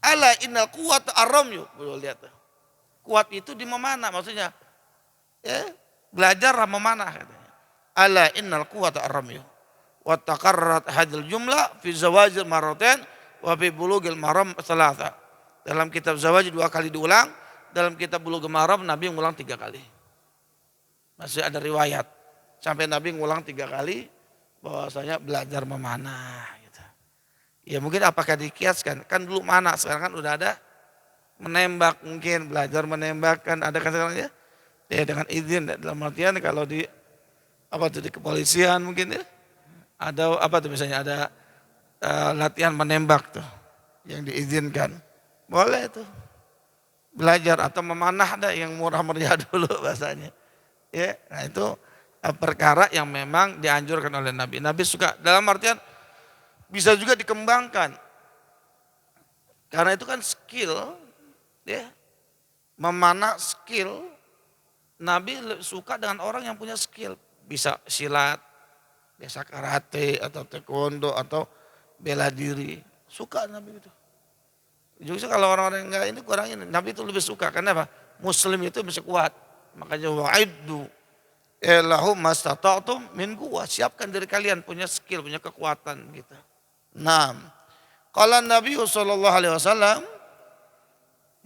Ala innal quwwata ar-ramyu. Lihat tuh. Kuat itu di memanah maksudnya. Ya, belajar memanah katanya. Ala innal quwwata ar-ramyu. Wa taqarrarat hadhil jumlah fi zawajil marratain wa fi bulughil maram thalatha. Dalam kitab Zawaj 2 kali diulang, dalam kitab Bulughul Maram Nabi mengulang 3 kali. Masih ada riwayat sampai Nabi ngulang 3 kali bahwasanya belajar memanah gitu. Ya mungkin apakah dikiaskan? Kan dulu mana, sekarang kan udah ada menembak, mungkin belajar menembak kan ada kan sekarang ya. Ya dengan izin dalam artian kalau di apa tuh di kepolisian mungkin ya. Ada apa tuh misalnya ada latihan menembak tuh yang diizinkan. Boleh tuh. Belajar atau memanah ada yang murah meriah dulu bahasanya. Ya, nah itu perkara yang memang dianjurkan oleh Nabi. Nabi suka dalam artian bisa juga dikembangkan. Karena itu kan skill, ya, memanah skill. Nabi suka dengan orang yang punya skill. Bisa silat, bisa karate atau taekwondo atau bela diri. Suka Nabi itu. Justru kalau orang-orang yang enggak ini kurang ini. Nabi itu lebih suka. Karena apa? Muslim itu bisa kuat. Makanya wa'iddu lahum mastata'tum min quwwah. Siapkan diri kalian punya skill, punya kekuatan gitu. Nah, qala Nabi sallallahu alaihi wasallam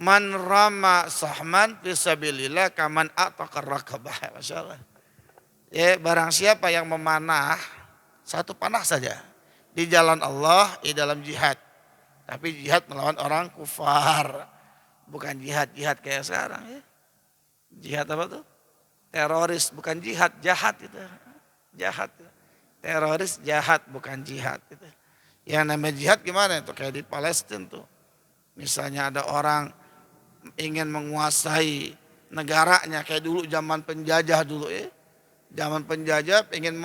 man rama sahman fi sabilillah kaman ataqar rakabah. Masyaallah. Ya, barang siapa yang memanah satu panah saja di jalan Allah di dalam jihad. Tapi jihad melawan orang kufar. Bukan jihad kayak sekarang ya. Jihad apa tuh? Teroris, bukan jihad, jahat itu. Jahat. Teroris jahat, bukan jihad itu. Yang namanya jihad gimana itu? Kayak di Palestina tuh. Misalnya ada orang ingin menguasai negaranya kayak dulu zaman penjajah dulu ya. Zaman penjajah ingin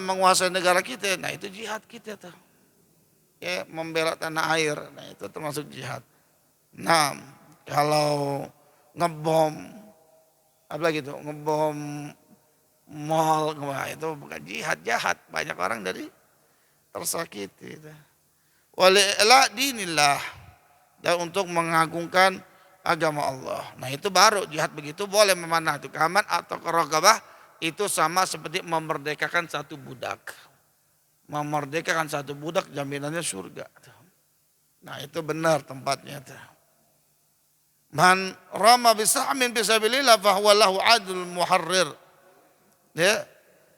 menguasai negara kita. Nah itu jihad kita tuh. Ya, membela tanah air. Nah itu termasuk jihad. Nah kalau ngebom apa gitu, ngebom mall, wah itu bukan jihad, jahat. Banyak orang dari tersakiti. Wali'la dinillah, dan untuk mengagungkan agama Allah. Nah itu baru jihad begitu boleh memanah itu. Kaman atau kerogabah itu sama seperti memerdekakan satu budak. Memerdekakan satu budak jaminannya surga. Nah itu benar tempatnya. Man rama bisahmin fisabilillah fahuwa lahu adul muharrir. Ya.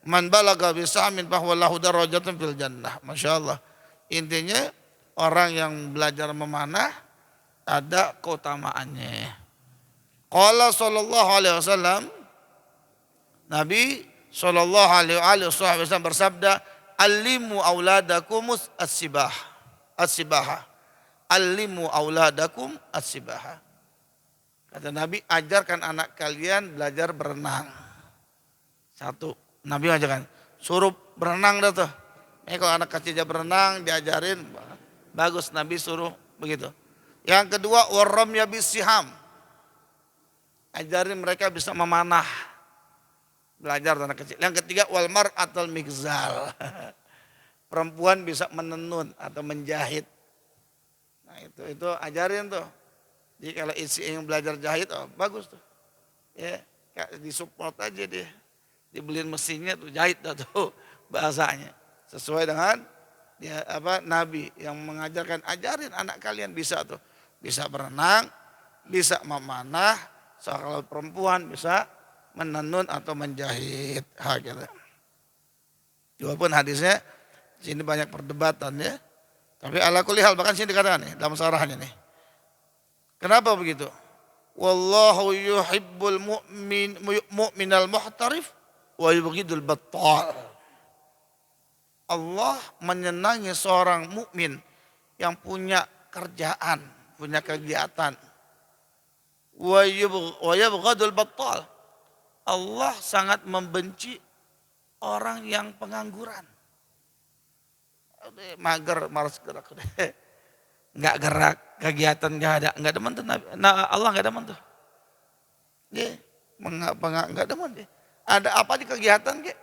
Man balaga bisahmin fahuwa lahu darajatun fil jannah. Masya Allah. Intinya orang yang belajar memanah ada keutamaannya. Qala sallallahu alaihi wasallam, Nabi sallallahu alaihi wasallam bersabda, "Allimu auladakum as-sibah. Allimu auladakum as-sibah." Kata Nabi, ajarkan anak kalian belajar berenang. Satu, Nabi ajarkan, suruh berenang dah tuh. Kalau anak kecilnya berenang diajarin, bagus Nabi suruh begitu. Yang kedua, warramya bisiham. Ajarin mereka bisa memanah. Belajar anak kecil. Yang ketiga wal mar'atul migzal. Perempuan bisa menenun atau menjahit. Nah itu ajarin tuh. Jadi kalau isi yang belajar jahit, oh bagus tuh. Ya, disupport aja dia. Dibeliin mesinnya tuh jahit dah tuh bahasanya. Sesuai dengan dia Nabi yang mengajarkan, ajarin anak kalian bisa tuh. Bisa berenang, bisa memanah, kalau perempuan bisa menenun atau menjahit. Gitu. Walaupun hadisnya sini banyak perdebatan ya. Tapi ala kulli hal bahkan sini dikatakan nih dalam sarahnya nih. Kenapa begitu? Wallahu yuhibbul mu'minal muhtarif wa yubghidul battal. Allah menyenangi seorang mukmin yang punya kerjaan, punya kegiatan. Wa yubghidul battal. Allah sangat membenci orang yang pengangguran. Mager, malas gerak. Enggak gerak, kegiatan enggak ada demen tuh. Nah, Allah enggak demen tuh. Dia enggak demen dia. Ada apa di kegiatan ke?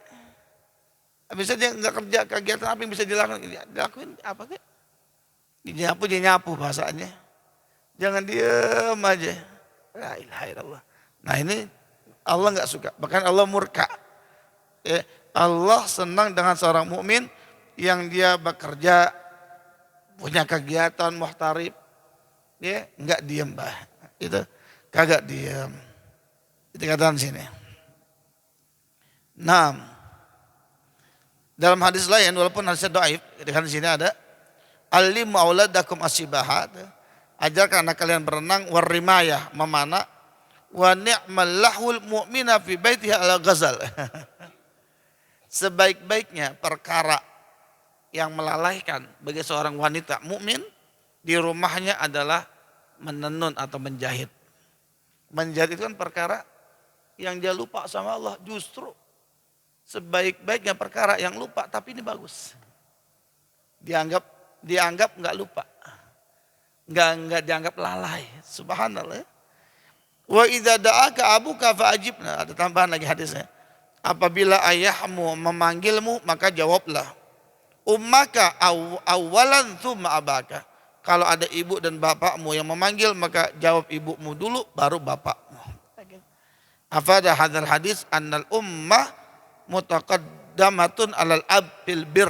Bisa dia enggak kerja, kegiatan apa yang bisa dilakukan? Dilakuin apa ke? Nyapu bahasanya. Jangan diam aja. La ilaha illallah. Nah ini Allah nggak suka, bahkan Allah murka. Allah senang dengan seorang mukmin yang dia bekerja, punya kegiatan muhtarib, dia nggak diem bah, itu kagak diem. Itu katakan sini. Nah, dalam hadis lain walaupun hadisnya dhaif, di sini ada alimu auladakum asibahat, ajarkan anak kalian berenang, warimayah memanah, wa ni'mal lahul mu'mina fi baitiha al-ghazal. Sebaik-baiknya perkara yang melalaikan bagi seorang wanita mukmin di rumahnya adalah menenun atau menjahit. Menjahit itu kan perkara yang dia lupa sama Allah. Justru sebaik-baiknya perkara yang lupa, tapi ini bagus. Dianggap nggak lupa, nggak dianggap lalai. Subhanallah. Wa idza da'aka abuka fa'ajibna. Ada tambahan lagi hadisnya. Apabila ayahmu memanggilmu maka jawablah. Ummaka awalan thumma abaka. Kalau ada ibu dan bapakmu yang memanggil maka jawab ibumu dulu baru bapakmu. Afada hadzal hadis annal ummah mutaqaddamatun alal ab fil bir.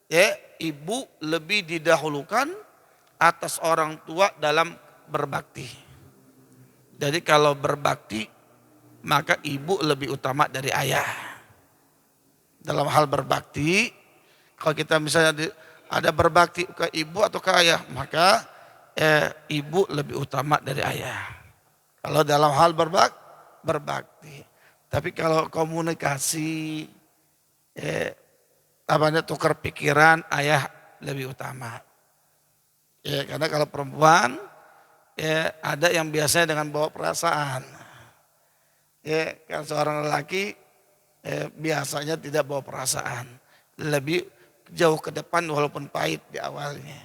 Ya, ibu lebih didahulukan atas orang tua dalam berbakti. Jadi kalau berbakti maka ibu lebih utama dari ayah. Dalam hal berbakti, kalau kita misalnya ada berbakti ke ibu atau ke ayah, maka ibu lebih utama dari ayah. Kalau dalam hal berbakti. Tapi kalau komunikasi, tukar pikiran, ayah lebih utama. Ya, karena kalau perempuan, ada yang biasanya dengan bawa perasaan. Ya, kan seorang lelaki biasanya tidak bawa perasaan, lebih jauh ke depan walaupun pahit di awalnya,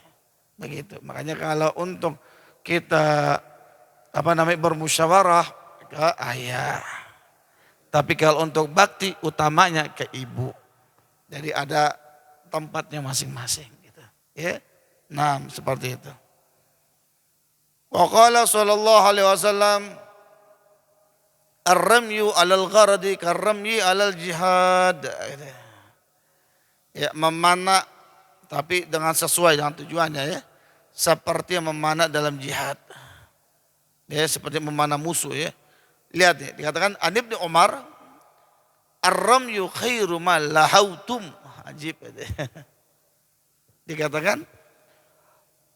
begitu. Makanya kalau untuk kita bermusyawarah ke ayah, tapi kalau untuk bakti utamanya ke ibu. Jadi ada tempatnya masing-masing, gitu. Ya, nah seperti itu. Wa qala sallallahu alaihi wasallam ar-ramyu 'alal gharadi karramyi 'alal jihad. Ya, memanah tapi dengan sesuai dengan tujuannya ya. Seperti memanah dalam jihad. Ya, seperti memanah musuh ya. Lihat ya, dikatakan An Ibnu Umar ar-ramyu khairu ma lahautum. Ajib ya. Dikatakan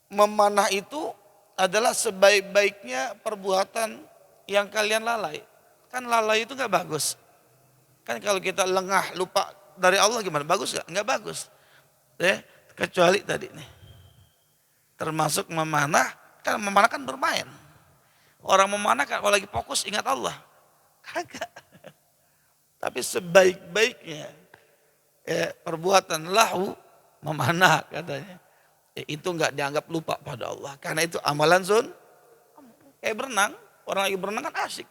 memanah itu adalah sebaik-baiknya perbuatan yang kalian lalai. Kan lalai itu gak bagus. Kan kalau kita lengah lupa dari Allah gimana? Bagus gak? Gak bagus. Kecuali tadi nih. Termasuk memanah kan bermain. Orang memanah kan kalau lagi fokus ingat Allah. Kagak. Tapi sebaik-baiknya perbuatan lahu memanah katanya. Itu gak dianggap lupa pada Allah. Karena itu amalan kayak berenang. Orang lagi berenang kan asyik.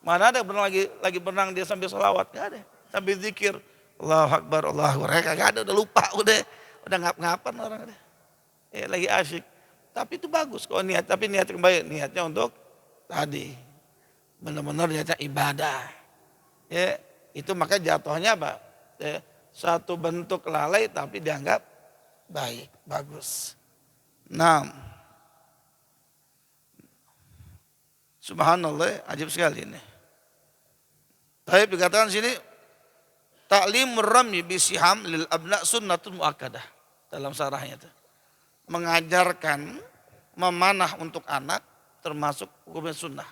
Mana ada berenang lagi berenang dia sambil sholawat, gak ada. Sambil zikir, Allahu Akbar, Allahu Akbar, gak ada, udah lupa, udah ngap-ngapan orang ada. Lagi asyik. Tapi itu bagus kalau niat, tapi niat kembali, niatnya untuk tadi. Benar-benar niatnya ibadah. Itu maka jatuhnya apa? Satu bentuk lalai tapi dianggap baik, bagus. Nah, subhanallah, ajib sekali ini. Tapi dikatakan sini ta'limur ramy bisiham lil abna sunnatun muakkadah. Dalam sarahnya itu. Mengajarkan memanah untuk anak termasuk hukum sunnah.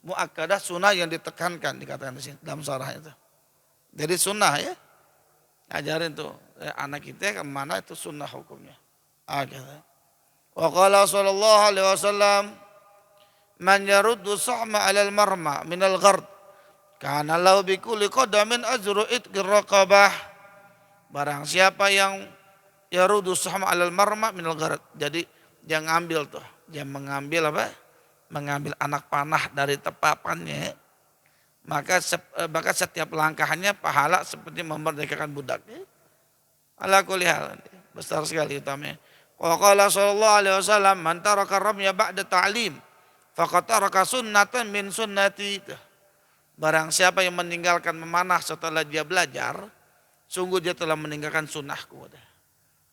Muakkadah sunnah yang ditekankan dikatakan di sini dalam sarahnya itu. Jadi sunnah ya. Ajarin tuh anak kita kemana itu sunnah hukumnya. Wa qala sallallahu alaihi wasallam man yaruddu sahma 'alal marma minal ghard kana lahu bi kulli qadamin ajru itqir raqabah. Barang siapa yang yaruddu sahma 'alal marma minal ghard. Jadi dia ngambil tuh, dia mengambil apa? Mengambil anak panah dari tepapannya. Maka setiap langkahnya pahala seperti memerdekakan budak. Ala kulli hal, besar sekali utamanya. Wa qala sallallahu alaihi wasallam man taraka ramya ba'da ta'lim faqad taraka sunnatan min sunnati. Barang siapa yang meninggalkan memanah setelah dia belajar, sungguh dia telah meninggalkan sunnahku.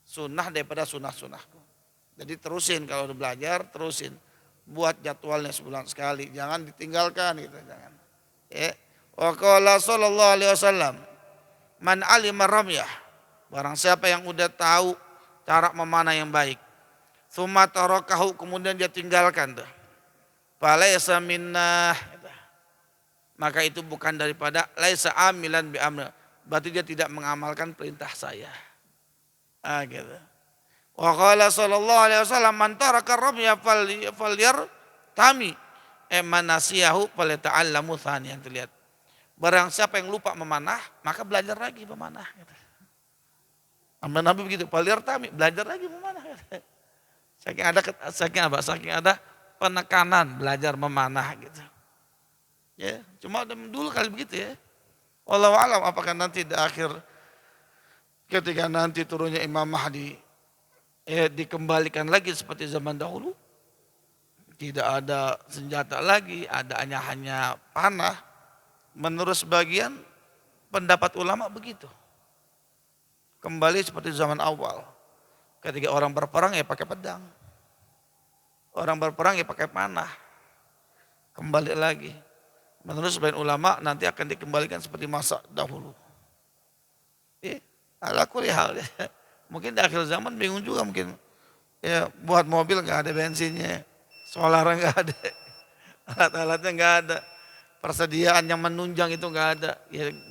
Sunnah daripada sunnah-sunnahku. Jadi terusin kalau udah belajar, terusin. Buat jadwalnya sebulan sekali, jangan ditinggalkan gitu, jangan. Ya. Wa qala sallallahu alaihi wasallam man alima ramyah, barang siapa yang udah tahu cara memanah yang baik, tsumma tarakahu, kemudian dia tinggalkan tuh. Falaysa minnah, maka itu bukan daripada laisa amilan bi amr, berarti dia tidak mengamalkan perintah saya. Gitu. Wa qala sallallahu alaihi wasallam man taraka ramya falyartami man nasiyahu falyata'allamu thaniyan. Terlihat. Barang siapa yang lupa memanah, maka belajar lagi memanah. Gitu. Amal Nabi begitu, falyartami, belajar lagi memanah. Gitu. Saking ada penekanan belajar memanah gitu. Ya, cuma dulu kali begitu ya. Wallahu alam, apakah nanti di akhir ketika nanti turunnya Imam Mahdi dikembalikan lagi seperti zaman dahulu, tidak ada senjata lagi, adanya hanya panah. Menurut sebagian pendapat ulama begitu, kembali seperti zaman awal, ketika orang berperang ya pakai pedang, orang berperang ya pakai panah, kembali lagi. Menurut sebagian ulama nanti akan dikembalikan seperti masa dahulu. Ala kulli hal ya. Mungkin di akhir zaman bingung juga mungkin. Ya, buat mobil nggak ada bensinnya, solar nggak ada, alat-alatnya nggak ada, persediaan yang menunjang itu nggak ada. Ya